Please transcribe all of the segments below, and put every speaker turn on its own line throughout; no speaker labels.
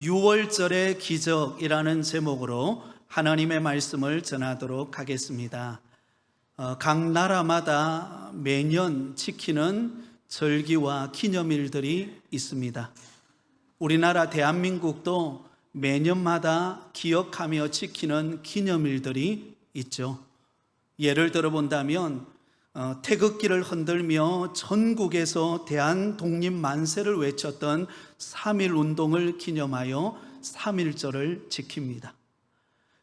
6월절의 기적이라는 제목으로 하나님의 말씀을 전하도록 하겠습니다. 각 나라마다 매년 지키는 절기와 기념일들이 있습니다. 우리나라 대한민국도 매년마다 기억하며 지키는 기념일들이 있죠. 예를 들어 본다면 태극기를 흔들며 전국에서 대한독립 만세를 외쳤던 3.1 운동을 기념하여 3.1절을 지킵니다.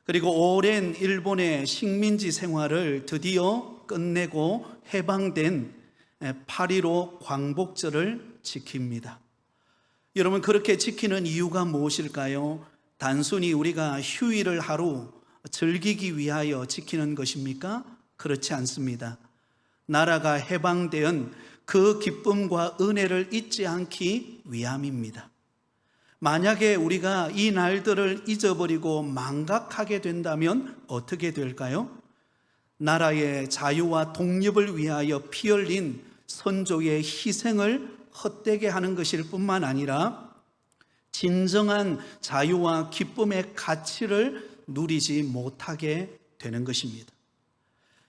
그리고 오랜 일본의 식민지 생활을 드디어 끝내고 해방된 8.15 광복절을 지킵니다. 여러분, 그렇게 지키는 이유가 무엇일까요? 단순히 우리가 휴일을 하루 즐기기 위하여 지키는 것입니까? 그렇지 않습니다. 나라가 해방된 그 기쁨과 은혜를 잊지 않기 위함입니다. 만약에 우리가 이 날들을 잊어버리고 망각하게 된다면 어떻게 될까요? 나라의 자유와 독립을 위하여 피 흘린 선조의 희생을 헛되게 하는 것일 뿐만 아니라 진정한 자유와 기쁨의 가치를 누리지 못하게 되는 것입니다.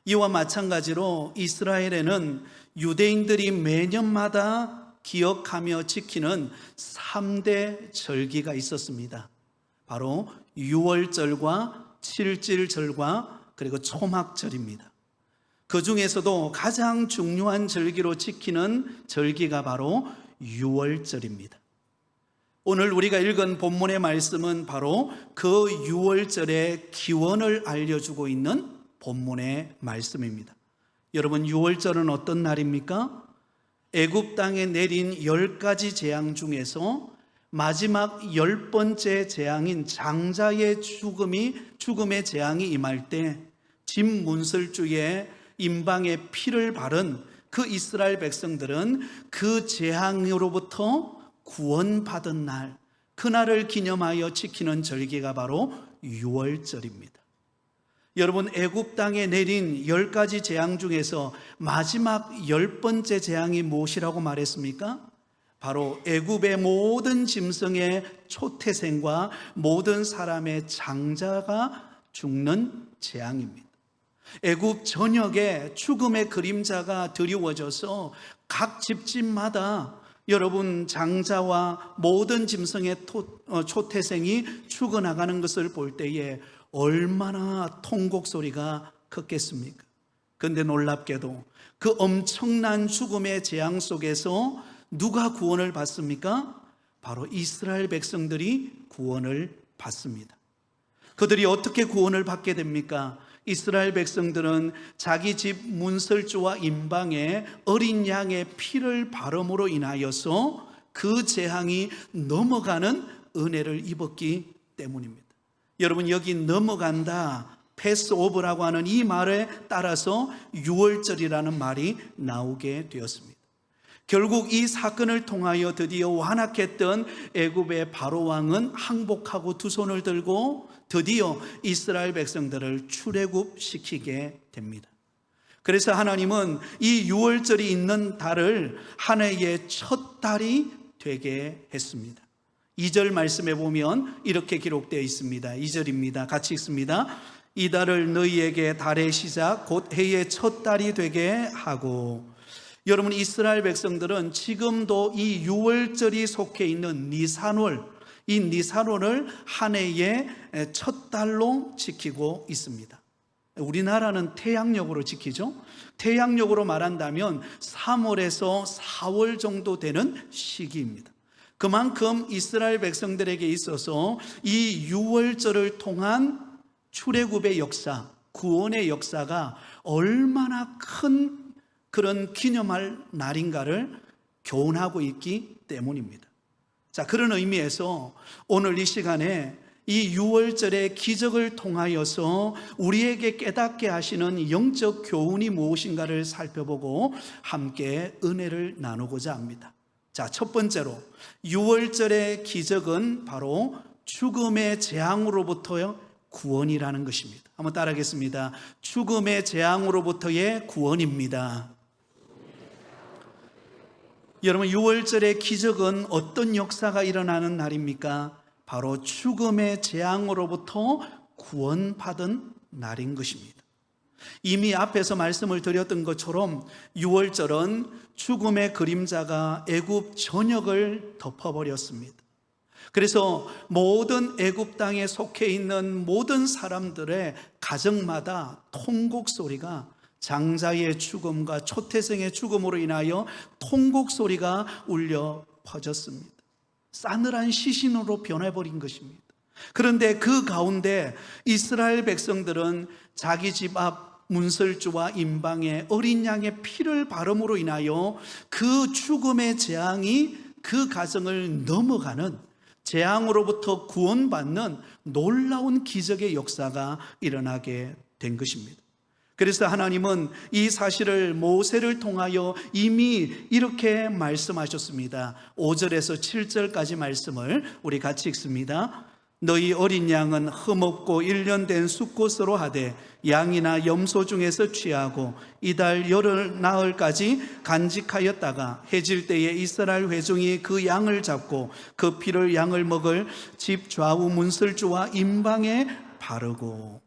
이와 마찬가지로 이스라엘에는 유대인들이 매년마다 기억하며 지키는 3대 절기가 있었습니다. 바로 유월절과 칠칠절과 그리고 초막절입니다. 그 중에서도 가장 중요한 절기로 지키는 절기가 바로 유월절입니다. 오늘 우리가 읽은 본문의 말씀은 바로 그 유월절의 기원을 알려주고 있는 본문의 말씀입니다. 여러분, 유월절은 어떤 날입니까? 애굽 땅에 내린 10가지 재앙 중에서 마지막 10번째 재앙인 장자의 죽음의 재앙이 임할 때 진문설주의 임방에 피를 바른 그 이스라엘 백성들은 그 재앙으로부터 구원받은 날, 그날을 기념하여 지키는 절기가 바로 유월절입니다. 여러분, 애굽 땅에 내린 10가지 재앙 중에서 마지막 10번째 재앙이 무엇이라고 말했습니까? 바로 애굽의 모든 짐승의 초태생과 모든 사람의 장자가 죽는 재앙입니다. 애굽 전역에 죽음의 그림자가 드리워져서 각 집집마다 여러분 장자와 모든 짐승의 초태생이 죽어나가는 것을 볼 때에 얼마나 통곡 소리가 컸겠습니까? 그런데 놀랍게도 그 엄청난 죽음의 재앙 속에서 누가 구원을 받습니까? 바로 이스라엘 백성들이 구원을 받습니다. 그들이 어떻게 구원을 받게 됩니까? 이스라엘 백성들은 자기 집 문설주와 임방에 어린 양의 피를 바름으로 인하여서 그 재앙이 넘어가는 은혜를 입었기 때문입니다. 여러분, 여기 넘어간다, 패스오버라고 하는 이 말에 따라서 유월절이라는 말이 나오게 되었습니다. 결국 이 사건을 통하여 드디어 완악했던 애굽의 바로 왕은 항복하고 두 손을 들고 드디어 이스라엘 백성들을 출애굽시키게 됩니다. 그래서 하나님은 이 유월절이 있는 달을 한 해의 첫 달이 되게 했습니다. 2절 말씀에 보면 이렇게 기록되어 있습니다. 2절입니다. 같이 읽습니다. 이 달을 너희에게 달의 시작 곧 해의 첫 달이 되게 하고. 여러분, 이스라엘 백성들은 지금도 이 유월절이 속해 있는 니산월, 이 니산월을 한 해의 첫 달로 지키고 있습니다. 우리나라는 태양력으로 지키죠. 태양력으로 말한다면 3월에서 4월 정도 되는 시기입니다. 그만큼 이스라엘 백성들에게 있어서 이 유월절을 통한 출애굽의 역사, 구원의 역사가 얼마나 큰 그런 기념할 날인가를 교훈하고 있기 때문입니다. 자, 그런 의미에서 오늘 이 시간에 이 유월절의 기적을 통하여서 우리에게 깨닫게 하시는 영적 교훈이 무엇인가를 살펴보고 함께 은혜를 나누고자 합니다. 자, 첫 번째로 유월절의 기적은 바로 죽음의 재앙으로부터의 구원이라는 것입니다. 한번 따라하겠습니다. 죽음의 재앙으로부터의 구원입니다. 여러분, 유월절의 기적은 어떤 역사가 일어나는 날입니까? 바로 죽음의 재앙으로부터 구원받은 날인 것입니다. 이미 앞에서 말씀을 드렸던 것처럼 6월절은 죽음의 그림자가 애굽 전역을 덮어버렸습니다. 그래서 모든 애굽 땅에 속해 있는 모든 사람들의 가정마다 통곡 소리가, 장자의 죽음과 초태생의 죽음으로 인하여 통곡 소리가 울려 퍼졌습니다. 싸늘한 시신으로 변해버린 것입니다. 그런데 그 가운데 이스라엘 백성들은 자기 집 앞 문설주와 임방에 어린 양의 피를 바름으로 인하여 그 죽음의 재앙이 그 가정을 넘어가는, 재앙으로부터 구원받는 놀라운 기적의 역사가 일어나게 된 것입니다. 그래서 하나님은 이 사실을 모세를 통하여 이미 이렇게 말씀하셨습니다. 5절에서 7절까지 말씀을 우리 같이 읽습니다. 너희 어린 양은 흠없고 1년 된 숫꽃으로 하되 양이나 염소 중에서 취하고 이달 열흘 나흘까지 간직하였다가 해질 때에 이스라엘 회중이 그 양을 잡고 그 피를 양을 먹을 집 좌우 문설주와 임방에 바르고,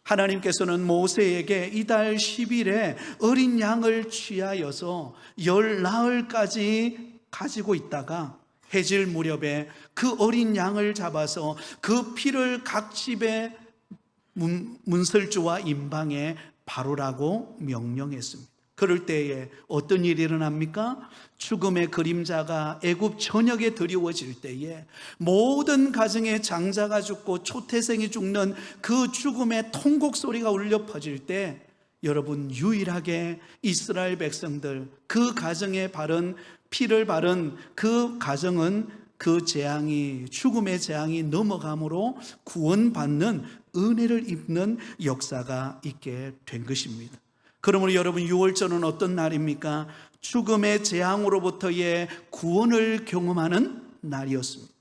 하나님께서는 모세에게 이달 10일에 어린 양을 취하여서 열 나흘까지 가지고 있다가 해질 무렵에 그 어린 양을 잡아서 그 피를 각 집의 문설주와 임방에 바르라고 명령했습니다. 그럴 때에 어떤 일이 일어납니까? 죽음의 그림자가 애굽 전역에 드리워질 때에 모든 가정의 장자가 죽고 초태생이 죽는 그 죽음의 통곡 소리가 울려 퍼질 때, 여러분, 유일하게 이스라엘 백성들, 그 가정에 바른 피를 바른 그 가정은 그 재앙이, 죽음의 재앙이 넘어감으로 구원받는 은혜를 입는 역사가 있게 된 것입니다. 그러므로 여러분, 6월절은 어떤 날입니까? 죽음의 재앙으로부터의 구원을 경험하는 날이었습니다.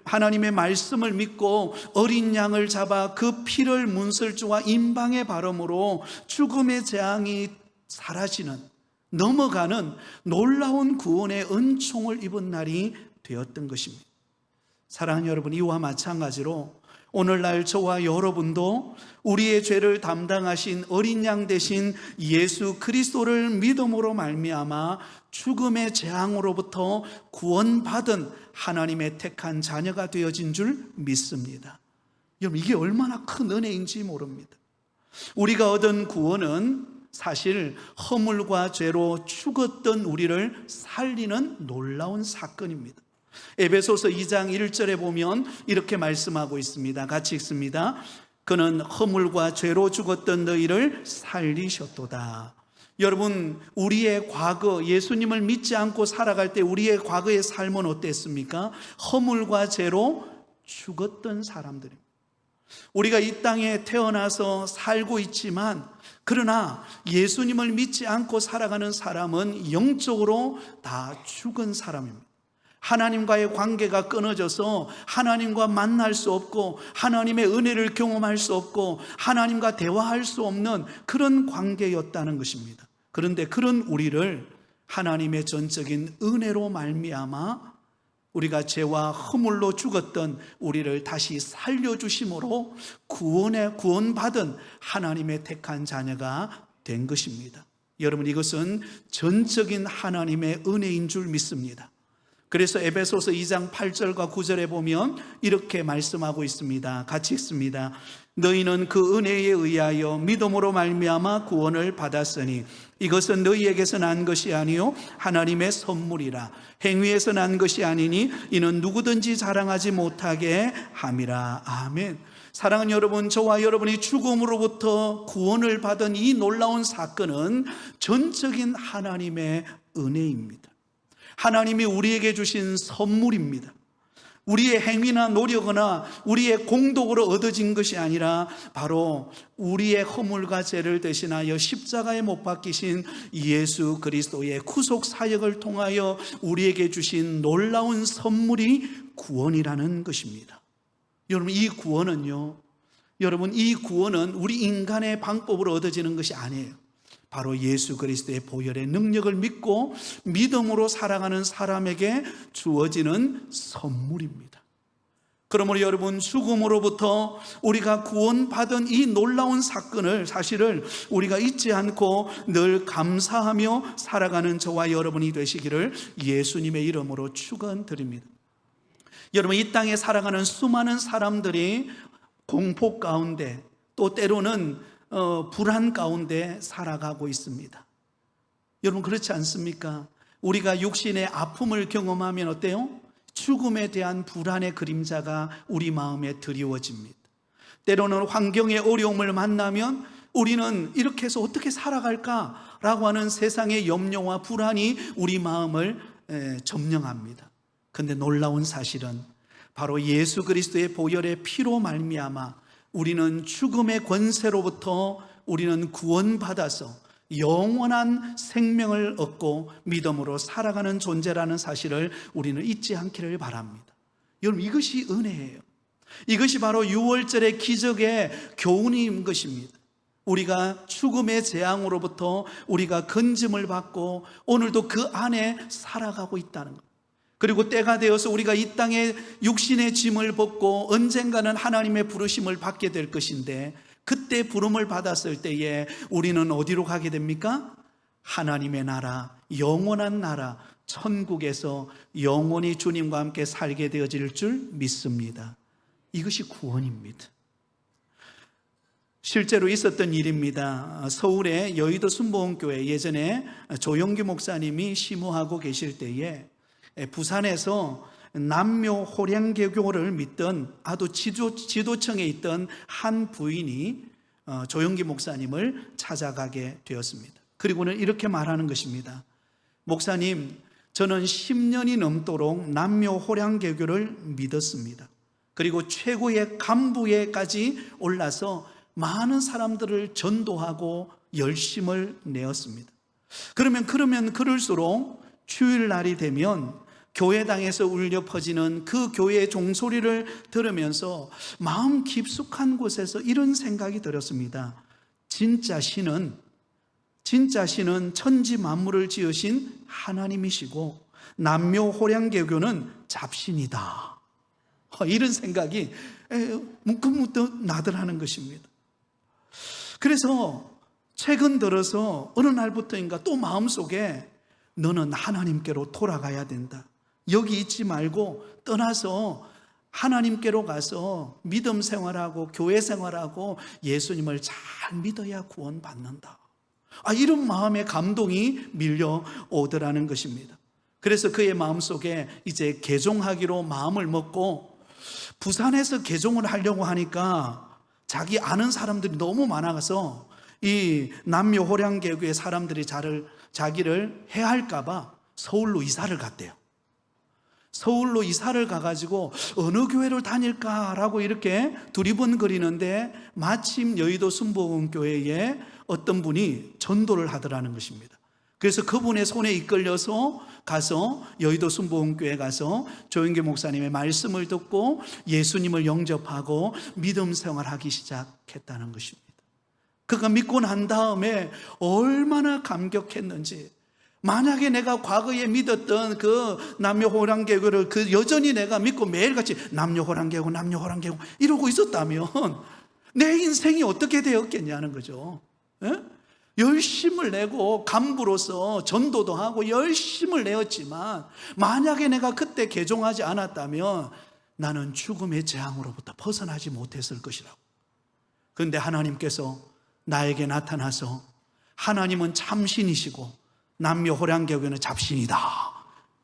하나님의 말씀을 믿고 어린 양을 잡아 그 피를 문설주와 임방에 바름으로 죽음의 재앙이 사라지는, 넘어가는 놀라운 구원의 은총을 입은 날이 되었던 것입니다. 사랑하는 여러분, 이와 마찬가지로 오늘날 저와 여러분도 우리의 죄를 담당하신 어린 양 되신 예수 그리스도를 믿음으로 말미암아 죽음의 재앙으로부터 구원받은 하나님의 택한 자녀가 되어진 줄 믿습니다. 여러분, 이게 얼마나 큰 은혜인지 모릅니다. 우리가 얻은 구원은 사실 허물과 죄로 죽었던 우리를 살리는 놀라운 사건입니다. 에베소서 2장 1절에 보면 이렇게 말씀하고 있습니다. 같이 읽습니다. 그는 허물과 죄로 죽었던 너희를 살리셨도다. 여러분, 우리의 과거, 예수님을 믿지 않고 살아갈 때 우리의 과거의 삶은 어땠습니까? 허물과 죄로 죽었던 사람들입니다. 우리가 이 땅에 태어나서 살고 있지만, 그러나 예수님을 믿지 않고 살아가는 사람은 영적으로 다 죽은 사람입니다. 하나님과의 관계가 끊어져서 하나님과 만날 수 없고 하나님의 은혜를 경험할 수 없고 하나님과 대화할 수 없는 그런 관계였다는 것입니다. 그런데 그런 우리를 하나님의 전적인 은혜로 말미암아 우리가 죄와 허물로 죽었던 우리를 다시 살려주심으로 구원받은 하나님의 택한 자녀가 된 것입니다. 여러분, 이것은 전적인 하나님의 은혜인 줄 믿습니다. 그래서 에베소서 2장 8절과 9절에 보면 이렇게 말씀하고 있습니다. 같이 읽습니다. 너희는 그 은혜에 의하여 믿음으로 말미암아 구원을 받았으니 이것은 너희에게서 난 것이 아니요 하나님의 선물이라. 행위에서 난 것이 아니니 이는 누구든지 자랑하지 못하게 함이라. 아멘. 사랑하는 여러분, 저와 여러분이 죽음으로부터 구원을 받은 이 놀라운 사건은 전적인 하나님의 은혜입니다. 하나님이 우리에게 주신 선물입니다. 우리의 행위나 노력이나 우리의 공덕으로 얻어진 것이 아니라 바로 우리의 허물과 죄를 대신하여 십자가에 못 박히신 예수 그리스도의 구속 사역을 통하여 우리에게 주신 놀라운 선물이 구원이라는 것입니다. 여러분, 이 구원은 우리 인간의 방법으로 얻어지는 것이 아니에요. 바로 예수 그리스도의 보혈의 능력을 믿고 믿음으로 살아가는 사람에게 주어지는 선물입니다. 그러므로 여러분, 죽음으로부터 우리가 구원받은 이 놀라운 사실을 우리가 잊지 않고 늘 감사하며 살아가는 저와 여러분이 되시기를 예수님의 이름으로 축원드립니다. 여러분, 이 땅에 살아가는 수많은 사람들이 공포 가운데, 또 때로는 불안 가운데 살아가고 있습니다. 여러분, 그렇지 않습니까? 우리가 육신의 아픔을 경험하면 어때요? 죽음에 대한 불안의 그림자가 우리 마음에 드리워집니다. 때로는 환경의 어려움을 만나면 우리는 이렇게 해서 어떻게 살아갈까라고 하는 세상의 염려와 불안이 우리 마음을 점령합니다. 그런데 놀라운 사실은 바로 예수 그리스도의 보혈의 피로 말미암아 우리는 죽음의 권세로부터 우리는 구원받아서 영원한 생명을 얻고 믿음으로 살아가는 존재라는 사실을 우리는 잊지 않기를 바랍니다. 여러분, 이것이 은혜예요. 이것이 바로 유월절의 기적의 교훈인 것입니다. 우리가 죽음의 재앙으로부터 우리가 건짐을 받고 오늘도 그 안에 살아가고 있다는 것. 그리고 때가 되어서 우리가 이 땅에 육신의 짐을 벗고 언젠가는 하나님의 부르심을 받게 될 것인데, 그때 부름을 받았을 때에 우리는 어디로 가게 됩니까? 하나님의 나라, 영원한 나라, 천국에서 영원히 주님과 함께 살게 되어질 줄 믿습니다. 이것이 구원입니다. 실제로 있었던 일입니다. 서울의 여의도 순복음교회, 예전에 조영기 목사님이 심호하고 계실 때에 부산에서 남묘 호량개교를 믿던 아주 지도층에 있던 한 부인이 조영기 목사님을 찾아가게 되었습니다. 그리고는 이렇게 말하는 것입니다. 목사님, 저는 10년이 넘도록 남묘 호량개교를 믿었습니다. 그리고 최고의 간부에까지 올라서 많은 사람들을 전도하고 열심을 내었습니다. 그러면 그럴수록 주일날이 되면 교회당에서 울려 퍼지는 그 교회의 종소리를 들으면서 마음 깊숙한 곳에서 이런 생각이 들었습니다. 진짜 신은 천지 만물을 지으신 하나님이시고 남묘 호량개교는 잡신이다. 이런 생각이 문득문득 나더라는 것입니다. 그래서 최근 들어서 어느 날부터인가 또 마음속에 너는 하나님께로 돌아가야 된다. 여기 있지 말고 떠나서 하나님께로 가서 믿음 생활하고 교회 생활하고 예수님을 잘 믿어야 구원받는다. 이런 마음의 감동이 밀려오더라는 것입니다. 그래서 그의 마음속에 이제 개종하기로 마음을 먹고, 부산에서 개종을 하려고 하니까 자기 아는 사람들이 너무 많아서 이 남묘 호량개교의 사람들이 자기를 해할까 봐 서울로 이사를 갔대요. 서울로 이사를 가가지고 어느 교회를 다닐까라고 이렇게 두리번거리는데 마침 여의도 순복음교회에 어떤 분이 전도를 하더라는 것입니다. 그래서 그분의 손에 이끌려서 가서 여의도 순복음교회에 가서 조영기 목사님의 말씀을 듣고 예수님을 영접하고 믿음 생활하기 시작했다는 것입니다. 그가 믿고 난 다음에 얼마나 감격했는지, 만약에 내가 과거에 믿었던 그 남녀 호랑개구를 여전히 내가 믿고 매일같이 남녀 호랑개구 이러고 있었다면 내 인생이 어떻게 되었겠냐는 거죠. 예? 열심을 내고 간부로서 전도도 하고 열심을 내었지만 만약에 내가 그때 개종하지 않았다면 나는 죽음의 재앙으로부터 벗어나지 못했을 것이라고. 그런데 하나님께서 나에게 나타나서 하나님은 참신이시고 남묘 호량개교는 잡신이다,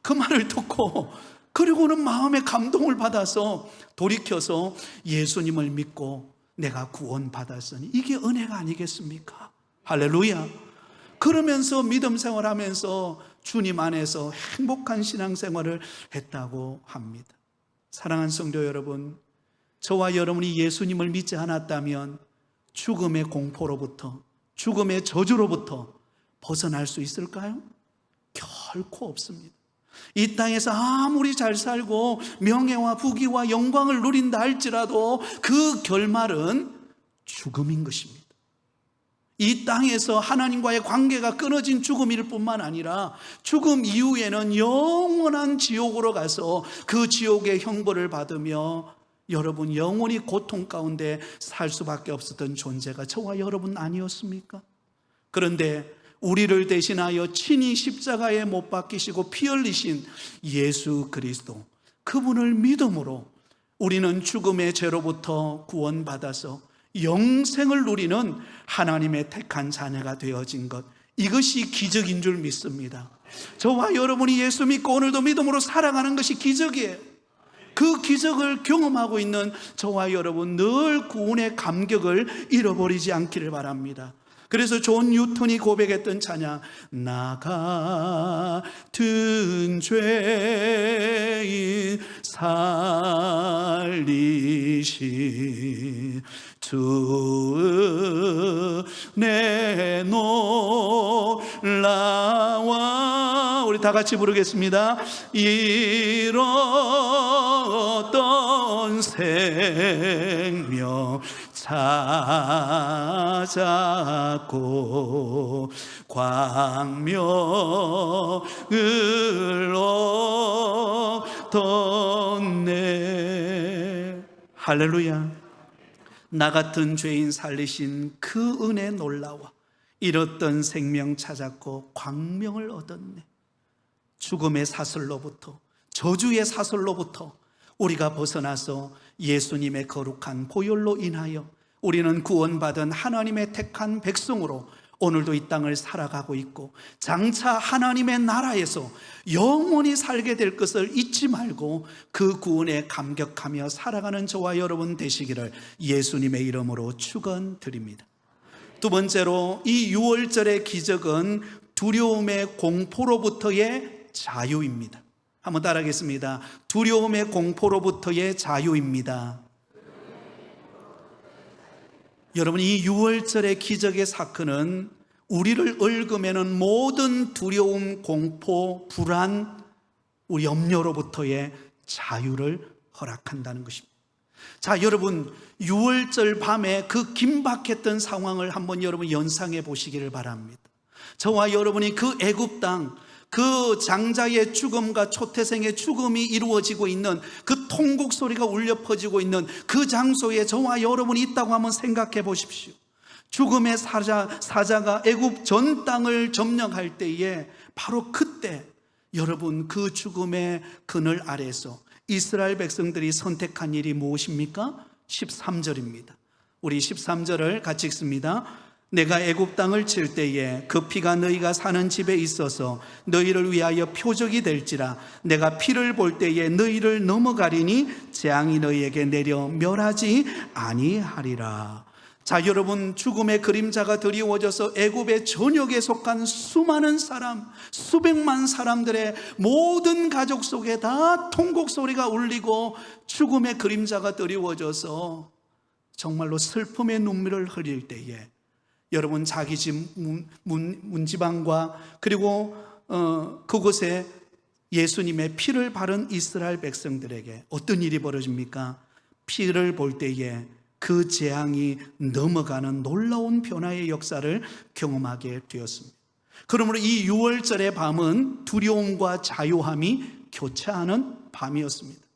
그 말을 듣고 그리고는 마음의 감동을 받아서 돌이켜서 예수님을 믿고 내가 구원받았으니 이게 은혜가 아니겠습니까? 할렐루야. 그러면서 믿음 생활하면서 주님 안에서 행복한 신앙생활을 했다고 합니다. 사랑하는 성도 여러분, 저와 여러분이 예수님을 믿지 않았다면 죽음의 공포로부터, 죽음의 저주로부터 벗어날 수 있을까요? 결코 없습니다. 이 땅에서 아무리 잘 살고 명예와 부귀와 영광을 누린다 할지라도 그 결말은 죽음인 것입니다. 이 땅에서 하나님과의 관계가 끊어진 죽음일 뿐만 아니라 죽음 이후에는 영원한 지옥으로 가서 그 지옥의 형벌을 받으며 여러분, 영원히 고통 가운데 살 수밖에 없었던 존재가 저와 여러분 아니었습니까? 그런데 우리를 대신하여 친히 십자가에 못 박히시고 피 흘리신 예수 그리스도, 그분을 믿음으로 우리는 죽음의 죄로부터 구원받아서 영생을 누리는 하나님의 택한 자녀가 되어진 것, 이것이 기적인 줄 믿습니다. 저와 여러분이 예수 믿고 오늘도 믿음으로 살아가는 것이 기적이에요. 그 기적을 경험하고 있는 저와 여러분, 늘 구원의 감격을 잃어버리지 않기를 바랍니다. 그래서 존 뉴턴이 고백했던 찬양, 나 같은 죄인 살리신 주 은혜 놀라와, 우리 다 같이 부르겠습니다. 잃었던 생명 찾았고 광명을 얻었네. 할렐루야. 나 같은 죄인 살리신 그 은혜 놀라워 잃었던 생명 찾았고 광명을 얻었네. 죽음의 사슬로부터, 저주의 사슬로부터 우리가 벗어나서 예수님의 거룩한 보혈로 인하여 우리는 구원받은 하나님의 택한 백성으로 오늘도 이 땅을 살아가고 있고, 장차 하나님의 나라에서 영원히 살게 될 것을 잊지 말고 그 구원에 감격하며 살아가는 저와 여러분 되시기를 예수님의 이름으로 축원드립니다. 두 번째로, 이 유월절의 기적은 두려움의 공포로부터의 자유입니다. 한번 따라하겠습니다. 두려움의 공포로부터의 자유입니다. 여러분, 이 유월절의 기적의 사건은 우리를 얽으매는 모든 두려움, 공포, 불안, 우리 염려로부터의 자유를 허락한다는 것입니다. 자, 여러분, 유월절 밤에 그 긴박했던 상황을 한번 여러분 연상해 보시기를 바랍니다. 저와 여러분이 그 애굽 땅, 그 장자의 죽음과 초태생의 죽음이 이루어지고 있는 그 통곡 소리가 울려 퍼지고 있는 그 장소에 저와 여러분이 있다고 한번 생각해 보십시오. 죽음의 사자가 애굽 전 땅을 점령할 때에 바로 그때 여러분, 그 죽음의 그늘 아래서 이스라엘 백성들이 선택한 일이 무엇입니까? 13절입니다. 우리 13절을 같이 읽습니다. 내가 애굽 땅을 칠 때에 그 피가 너희가 사는 집에 있어서 너희를 위하여 표적이 될지라. 내가 피를 볼 때에 너희를 넘어가리니 재앙이 너희에게 내려 멸하지 아니하리라. 자, 여러분, 죽음의 그림자가 드리워져서 애굽의 전역에 속한 수많은 사람, 수백만 사람들의 모든 가족 속에 다 통곡 소리가 울리고 죽음의 그림자가 드리워져서 정말로 슬픔의 눈물을 흘릴 때에 여러분, 자기 집 문지방과 그리고 그곳에 예수님의 피를 바른 이스라엘 백성들에게 어떤 일이 벌어집니까? 피를 볼 때에 그 재앙이 넘어가는 놀라운 변화의 역사를 경험하게 되었습니다. 그러므로 이 유월절의 밤은 두려움과 자유함이 교차하는 밤이었습니다.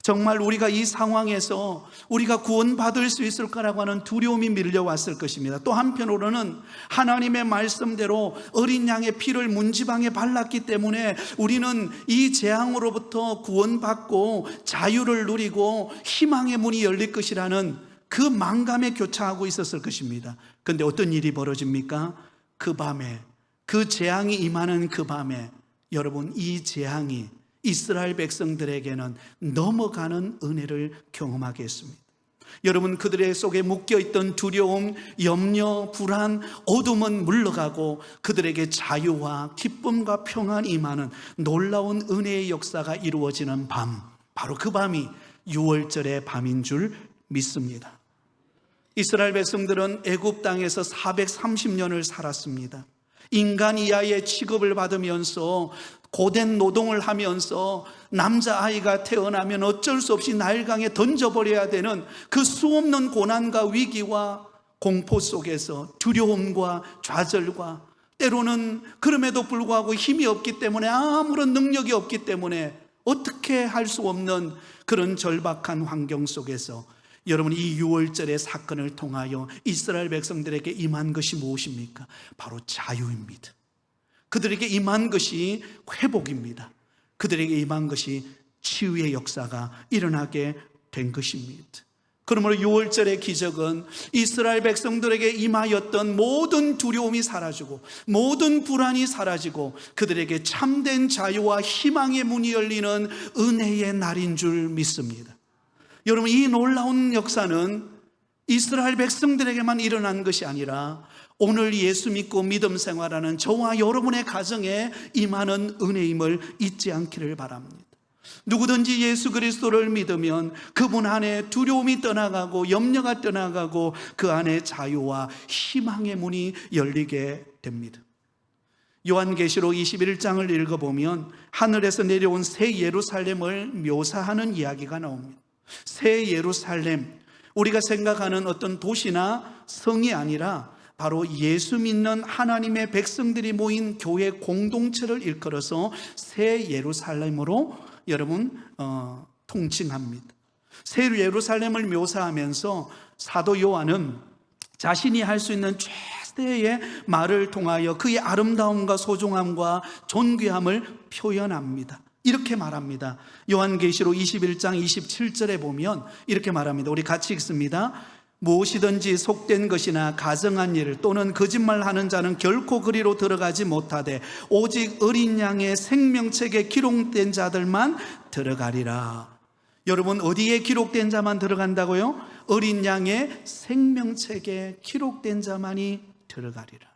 정말 우리가 이 상황에서 우리가 구원받을 수 있을 거라고 하는 두려움이 밀려왔을 것입니다. 또 한편으로는 하나님의 말씀대로 어린 양의 피를 문지방에 발랐기 때문에 우리는 이 재앙으로부터 구원받고 자유를 누리고 희망의 문이 열릴 것이라는 그 망감에 교차하고 있었을 것입니다. 그런데 어떤 일이 벌어집니까? 그 밤에, 그 재앙이 임하는 그 밤에 여러분, 이 재앙이 이스라엘 백성들에게는 넘어가는 은혜를 경험하게 했습니다. 여러분, 그들의 속에 묶여있던 두려움, 염려, 불안, 어둠은 물러가고 그들에게 자유와 기쁨과 평안이 임하는 놀라운 은혜의 역사가 이루어지는 밤, 바로 그 밤이 유월절의 밤인 줄 믿습니다. 이스라엘 백성들은 애굽 땅에서 430년을 살았습니다. 인간 이하의 취급을 받으면서 고된 노동을 하면서 남자아이가 태어나면 어쩔 수 없이 나일강에 던져버려야 되는 그 수없는 고난과 위기와 공포 속에서 두려움과 좌절과 때로는 그럼에도 불구하고 힘이 없기 때문에, 아무런 능력이 없기 때문에 어떻게 할 수 없는 그런 절박한 환경 속에서 여러분, 이 6월절의 사건을 통하여 이스라엘 백성들에게 임한 것이 무엇입니까? 바로 자유입니다. 그들에게 임한 것이 회복입니다. 그들에게 임한 것이 치유의 역사가 일어나게 된 것입니다. 그러므로 6월절의 기적은 이스라엘 백성들에게 임하였던 모든 두려움이 사라지고 모든 불안이 사라지고 그들에게 참된 자유와 희망의 문이 열리는 은혜의 날인 줄 믿습니다. 여러분, 이 놀라운 역사는 이스라엘 백성들에게만 일어난 것이 아니라 오늘 예수 믿고 믿음 생활하는 저와 여러분의 가정에 임하는 은혜임을 잊지 않기를 바랍니다. 누구든지 예수 그리스도를 믿으면 그분 안에 두려움이 떠나가고 염려가 떠나가고 그 안에 자유와 희망의 문이 열리게 됩니다. 요한계시록 21장을 읽어보면 하늘에서 내려온 새 예루살렘을 묘사하는 이야기가 나옵니다. 새 예루살렘, 우리가 생각하는 어떤 도시나 성이 아니라 바로 예수 믿는 하나님의 백성들이 모인 교회 공동체를 일컬어서 새 예루살렘으로 여러분 통칭합니다. 새 예루살렘을 묘사하면서 사도 요한은 자신이 할 수 있는 최대의 말을 통하여 그의 아름다움과 소중함과 존귀함을 표현합니다. 이렇게 말합니다. 요한계시록 21장 27절에 보면 이렇게 말합니다. 우리 같이 읽습니다. 무엇이든지 속된 것이나 가정한 일 또는 거짓말하는 자는 결코 그리로 들어가지 못하되 오직 어린 양의 생명책에 기록된 자들만 들어가리라. 여러분, 어디에 기록된 자만 들어간다고요? 어린 양의 생명책에 기록된 자만이 들어가리라.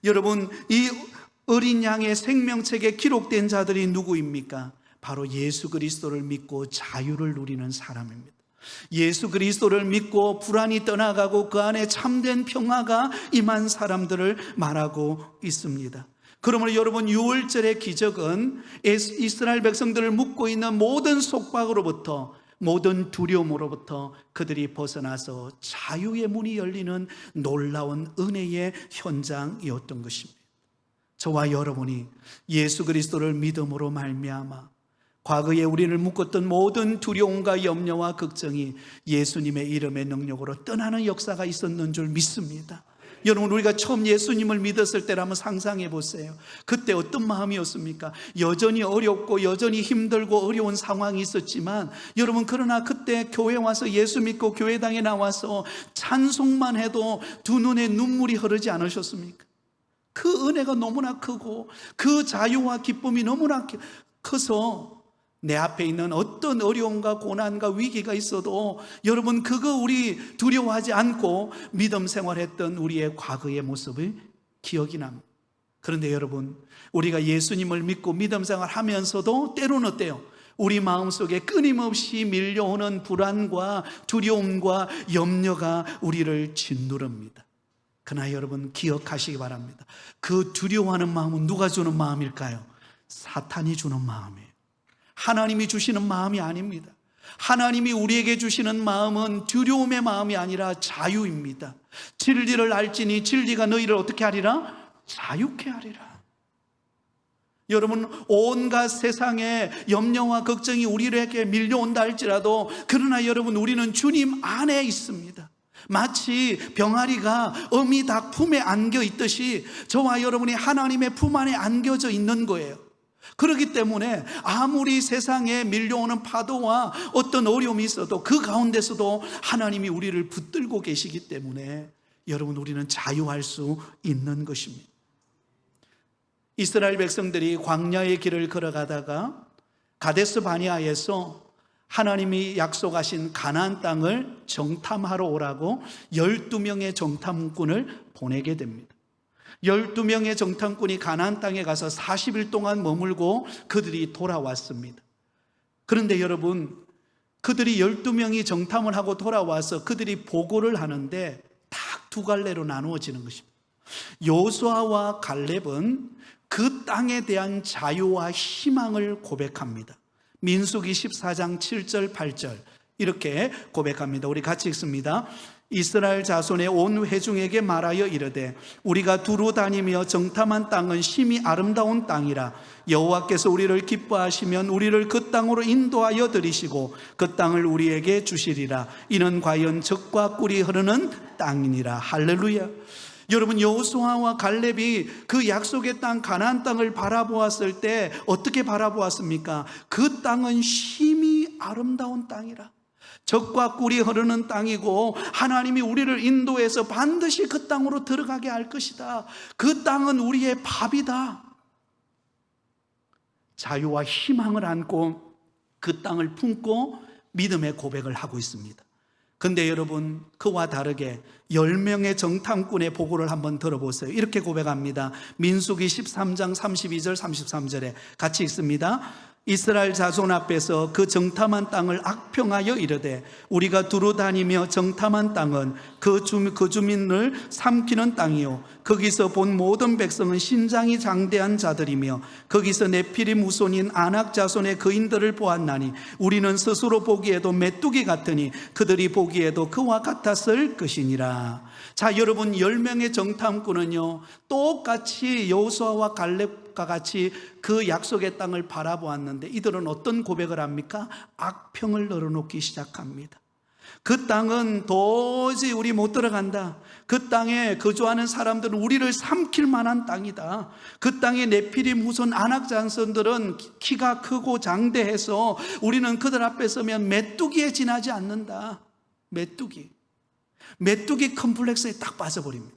여러분, 이 어린 양의 생명책에 기록된 자들이 누구입니까? 바로 예수 그리스도를 믿고 자유를 누리는 사람입니다. 예수 그리스도를 믿고 불안이 떠나가고 그 안에 참된 평화가 임한 사람들을 말하고 있습니다. 그러므로 여러분, 6월절의 기적은 이스라엘 백성들을 묶고 있는 모든 속박으로부터, 모든 두려움으로부터 그들이 벗어나서 자유의 문이 열리는 놀라운 은혜의 현장이었던 것입니다. 저와 여러분이 예수 그리스도를 믿음으로 말미암아 과거에 우리를 묶었던 모든 두려움과 염려와 걱정이 예수님의 이름의 능력으로 떠나는 역사가 있었는 줄 믿습니다. 여러분, 우리가 처음 예수님을 믿었을 때라면 상상해 보세요. 그때 어떤 마음이었습니까? 여전히 어렵고 여전히 힘들고 어려운 상황이 있었지만 여러분, 그러나 그때 교회 와서 예수 믿고 교회당에 나와서 찬송만 해도 두 눈에 눈물이 흐르지 않으셨습니까? 그 은혜가 너무나 크고 그 자유와 기쁨이 너무나 커서 내 앞에 있는 어떤 어려움과 고난과 위기가 있어도 여러분, 그거 우리 두려워하지 않고 믿음 생활했던 우리의 과거의 모습을 기억이 납니다. 그런데 여러분, 우리가 예수님을 믿고 믿음 생활하면서도 때로는 어때요? 우리 마음속에 끊임없이 밀려오는 불안과 두려움과 염려가 우리를 짓누릅니다. 그러나 여러분, 기억하시기 바랍니다. 그 두려워하는 마음은 누가 주는 마음일까요? 사탄이 주는 마음이에요. 하나님이 주시는 마음이 아닙니다. 하나님이 우리에게 주시는 마음은 두려움의 마음이 아니라 자유입니다. 진리를 알지니 진리가 너희를 어떻게 하리라? 자유케 하리라. 여러분, 온갖 세상의 염려와 걱정이 우리에게 밀려온다 할지라도 그러나 여러분, 우리는 주님 안에 있습니다. 마치 병아리가 어미 닭 품에 안겨 있듯이 저와 여러분이 하나님의 품 안에 안겨져 있는 거예요. 그렇기 때문에 아무리 세상에 밀려오는 파도와 어떤 어려움이 있어도 그 가운데서도 하나님이 우리를 붙들고 계시기 때문에 여러분, 우리는 자유할 수 있는 것입니다. 이스라엘 백성들이 광야의 길을 걸어가다가 가데스 바네아에서 하나님이 약속하신 가나안 땅을 정탐하러 오라고 12명의 정탐꾼을 보내게 됩니다. 12명의 정탐꾼이 가나안 땅에 가서 40일 동안 머물고 그들이 돌아왔습니다. 그런데 여러분, 그들이 12명이 정탐을 하고 돌아와서 그들이 보고를 하는데 딱 두 갈래로 나누어지는 것입니다. 여호수아와 갈렙은 그 땅에 대한 자유와 희망을 고백합니다. 민수기 14장 7절 8절 이렇게 고백합니다. 우리 같이 읽습니다. 이스라엘 자손의 온 회중에게 말하여 이르되 우리가 두루 다니며 정탐한 땅은 심히 아름다운 땅이라. 여호와께서 우리를 기뻐하시면 우리를 그 땅으로 인도하여 들이시고 그 땅을 우리에게 주시리라. 이는 과연 젖과 꿀이 흐르는 땅이니라. 할렐루야. 여러분, 여호수아와 갈렙이 그 약속의 땅 가나안 땅을 바라보았을 때 어떻게 바라보았습니까? 그 땅은 심히 아름다운 땅이라. 젖과 꿀이 흐르는 땅이고 하나님이 우리를 인도해서 반드시 그 땅으로 들어가게 할 것이다. 그 땅은 우리의 밥이다. 자유와 희망을 안고 그 땅을 품고 믿음의 고백을 하고 있습니다. 근데 여러분, 그와 다르게 10명의 정탐꾼의 보고를 한번 들어보세요. 이렇게 고백합니다. 민수기 13장 32절 33절에 같이 읽습니다. 이스라엘 자손 앞에서 그 정탐한 땅을 악평하여 이르되 우리가 두루 다니며 정탐한 땅은 그 주민을 삼키는 땅이요 거기서 본 모든 백성은 신장이 장대한 자들이며 거기서 네피림 후손인 아낙 자손의 거인들을 보았나니 우리는 스스로 보기에도 메뚜기 같으니 그들이 보기에도 그와 같았을 것이니라. 자, 여러분, 10명의 정탐꾼은요 똑같이 여호수아와 갈렙과 같이 그 약속의 땅을 바라보았는데 이들은 어떤 고백을 합니까? 악평을 늘어놓기 시작합니다. 그 땅은 도저히 우리 못 들어간다. 그 땅에 거주하는 사람들은 우리를 삼킬 만한 땅이다. 그 땅의 네피림 후손 아낙 자손들은 키가 크고 장대해서 우리는 그들 앞에 서면 메뚜기에 지나지 않는다. 메뚜기 컴플렉스에 딱 빠져버립니다.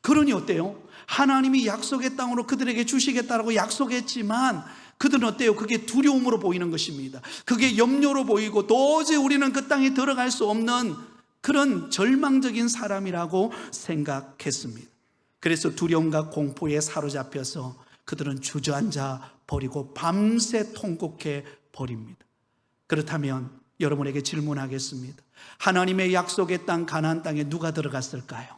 그러니 어때요? 하나님이 약속의 땅으로 그들에게 주시겠다라고 약속했지만 그들은 어때요? 그게 두려움으로 보이는 것입니다. 그게 염려로 보이고 도저히 우리는 그 땅에 들어갈 수 없는 그런 절망적인 사람이라고 생각했습니다. 그래서 두려움과 공포에 사로잡혀서 그들은 주저앉아 버리고 밤새 통곡해 버립니다. 그렇다면 여러분에게 질문하겠습니다. 하나님의 약속의 땅 가나안 땅에 누가 들어갔을까요?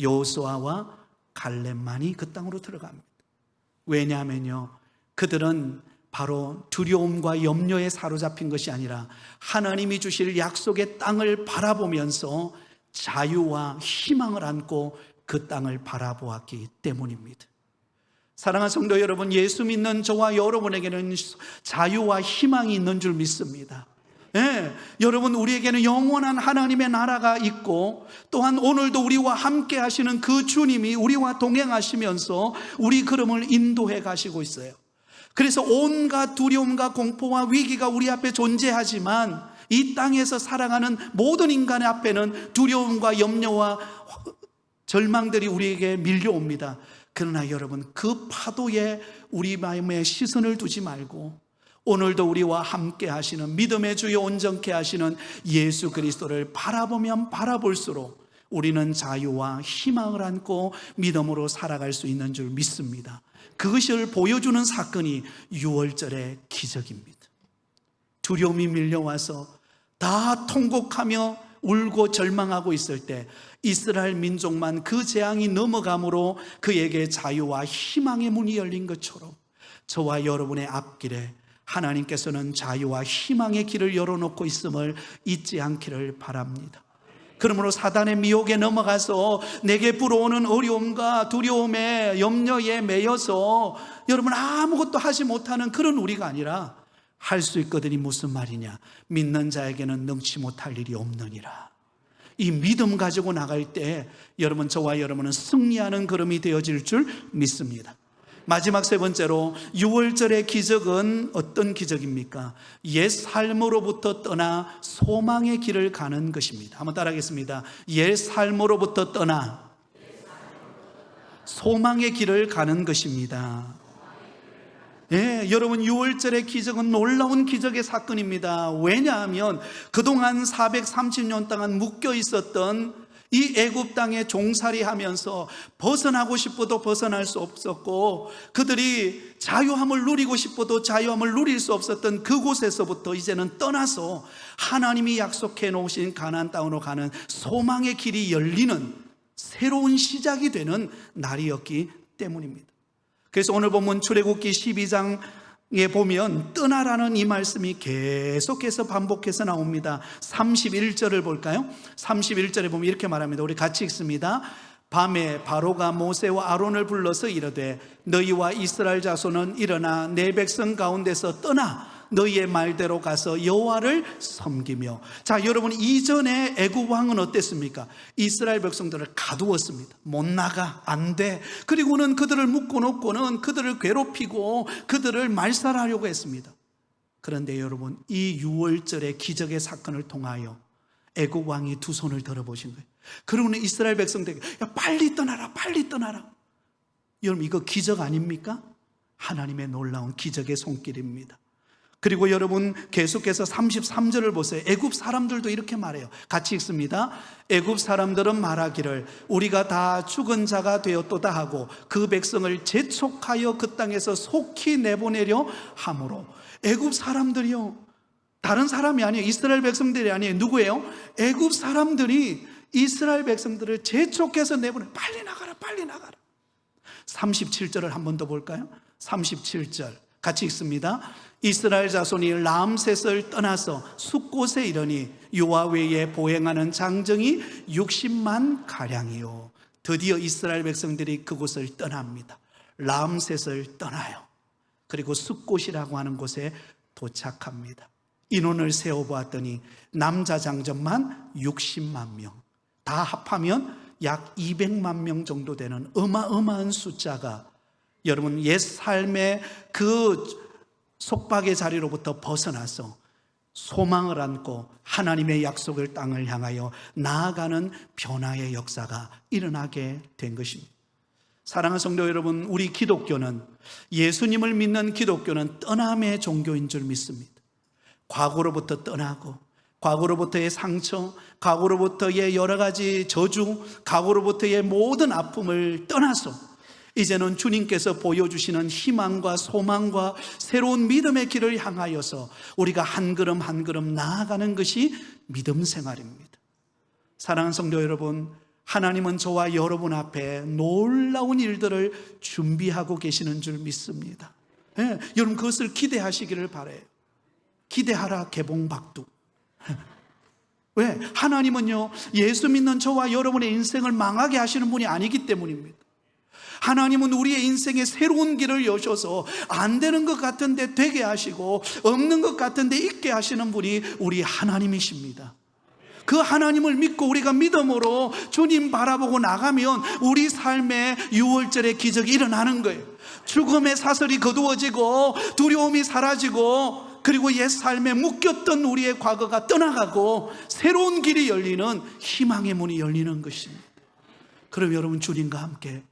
여호수아와 갈렙만이 그 땅으로 들어갑니다. 왜냐하면요, 그들은 바로 두려움과 염려에 사로잡힌 것이 아니라 하나님이 주실 약속의 땅을 바라보면서 자유와 희망을 안고 그 땅을 바라보았기 때문입니다. 사랑하는 성도 여러분, 예수 믿는 저와 여러분에게는 자유와 희망이 있는 줄 믿습니다. 여러분, 우리에게는 영원한 하나님의 나라가 있고 또한 오늘도 우리와 함께 하시는 그 주님이 우리와 동행하시면서 우리 걸음을 인도해 가시고 있어요. 그래서 온갖 두려움과 공포와 위기가 우리 앞에 존재하지만 이 땅에서 살아가는 모든 인간의 앞에는 두려움과 염려와 절망들이 우리에게 밀려옵니다. 그러나 여러분, 그 파도에 우리 마음에 시선을 두지 말고 오늘도 우리와 함께 하시는 믿음의 주여 온전케 하시는 예수 그리스도를 바라보면 바라볼수록 우리는 자유와 희망을 안고 믿음으로 살아갈 수 있는 줄 믿습니다. 그것을 보여주는 사건이 유월절의 기적입니다. 두려움이 밀려와서 다 통곡하며 울고 절망하고 있을 때 이스라엘 민족만 그 재앙이 넘어감으로 그에게 자유와 희망의 문이 열린 것처럼 저와 여러분의 앞길에 하나님께서는 자유와 희망의 길을 열어놓고 있음을 잊지 않기를 바랍니다. 그러므로 사단의 미혹에 넘어가서 내게 불어오는 어려움과 두려움에 염려에 매여서 여러분 아무것도 하지 못하는 그런 우리가 아니라 할 수 있거든이 무슨 말이냐? 믿는 자에게는 능치 못할 일이 없느니라. 이 믿음 가지고 나갈 때 여러분, 저와 여러분은 승리하는 걸음이 되어질 줄 믿습니다. 마지막 세 번째로 유월절의 기적은 어떤 기적입니까? 옛 삶으로부터 떠나 소망의 길을 가는 것입니다. 한번 따라하겠습니다. 옛 삶으로부터 떠나 소망의 길을 가는 것입니다. 여러분, 유월절의 기적은 놀라운 기적의 사건입니다. 왜냐하면 그동안 430년 동안 묶여 있었던 이 애굽 땅에 종살이하면서 벗어나고 싶어도 벗어날 수 없었고 그들이 자유함을 누리고 싶어도 자유함을 누릴 수 없었던 그곳에서부터 이제는 떠나서 하나님이 약속해 놓으신 가나안 땅으로 가는 소망의 길이 열리는 새로운 시작이 되는 날이었기 때문입니다. 그래서 오늘 본문 출애굽기 12장 보면 떠나라는 이 말씀이 계속해서 반복해서 나옵니다. 31절을 볼까요? 31절에 보면 이렇게 말합니다. 우리 같이 읽습니다. 밤에 바로가 모세와 아론을 불러서 이르되 너희와 이스라엘 자손은 일어나 내 백성 가운데서 떠나 너희의 말대로 가서 여호와를 섬기며. 자, 여러분, 이전에 애굽 왕은 어땠습니까? 이스라엘 백성들을 가두었습니다. 못 나가, 안 돼. 그리고는 그들을 묶어놓고는 그들을 괴롭히고 그들을 말살하려고 했습니다. 그런데 여러분, 이 6월절의 기적의 사건을 통하여 애굽 왕이 두 손을 들어보신 거예요. 그러고는 이스라엘 백성들에게 야, 빨리 떠나라, 빨리 떠나라. 여러분, 이거 기적 아닙니까? 하나님의 놀라운 기적의 손길입니다. 그리고 여러분, 계속해서 33절을 보세요. 애굽 사람들도 이렇게 말해요. 같이 읽습니다. 애굽 사람들은 말하기를 우리가 다 죽은 자가 되었도다 하고 그 백성을 재촉하여 그 땅에서 속히 내보내려 함으로. 애굽 사람들이요, 다른 사람이 아니에요. 이스라엘 백성들이 아니에요. 누구예요? 애굽 사람들이 이스라엘 백성들을 재촉해서 내보내. 빨리 나가라, 빨리 나가라. 37절을 한 번 더 볼까요? 37절 같이 읽습니다. 이스라엘 자손이 람셋을 떠나서 숫곳에 이르니 여호와 외에 보행하는 장정이 60만 가량이요. 드디어 이스라엘 백성들이 그곳을 떠납니다. 람셋을 떠나요. 그리고 숫곳이라고 하는 곳에 도착합니다. 인원을 세어보았더니 남자 장정만 60만 명, 다 합하면 약 200만 명 정도 되는 어마어마한 숫자가 여러분 옛 삶의 그 속박의 자리로부터 벗어나서 소망을 안고 하나님의 약속의 땅을 향하여 나아가는 변화의 역사가 일어나게 된 것입니다. 사랑하는 성도 여러분, 우리 기독교는, 예수님을 믿는 기독교는 떠남의 종교인 줄 믿습니다. 과거로부터 떠나고, 과거로부터의 상처, 과거로부터의 여러 가지 저주, 과거로부터의 모든 아픔을 떠나서 이제는 주님께서 보여주시는 희망과 소망과 새로운 믿음의 길을 향하여서 우리가 한 걸음 한 걸음 나아가는 것이 믿음 생활입니다. 사랑하는 성도 여러분, 하나님은 저와 여러분 앞에 놀라운 일들을 준비하고 계시는 줄 믿습니다. 네, 여러분 그것을 기대하시기를 바라요. 기대하라 개봉박두. 왜? 하나님은요, 예수 믿는 저와 여러분의 인생을 망하게 하시는 분이 아니기 때문입니다. 하나님은 우리의 인생에 새로운 길을 여셔서 안 되는 것 같은데 되게 하시고 없는 것 같은데 있게 하시는 분이 우리 하나님이십니다. 그 하나님을 믿고 우리가 믿음으로 주님 바라보고 나가면 우리 삶에 6월절의 기적이 일어나는 거예요. 죽음의 사슬이 거두어지고 두려움이 사라지고, 그리고 옛 삶에 묶였던 우리의 과거가 떠나가고 새로운 길이 열리는 희망의 문이 열리는 것입니다. 그럼 여러분, 주님과 함께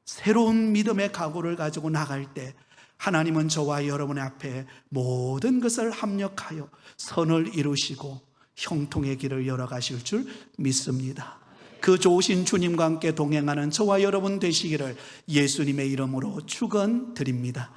새로운 믿음의 각오를 가지고 나갈 때 하나님은 저와 여러분의 앞에 모든 것을 합력하여 선을 이루시고 형통의 길을 열어가실 줄 믿습니다. 그 좋으신 주님과 함께 동행하는 저와 여러분 되시기를 예수님의 이름으로 축원드립니다.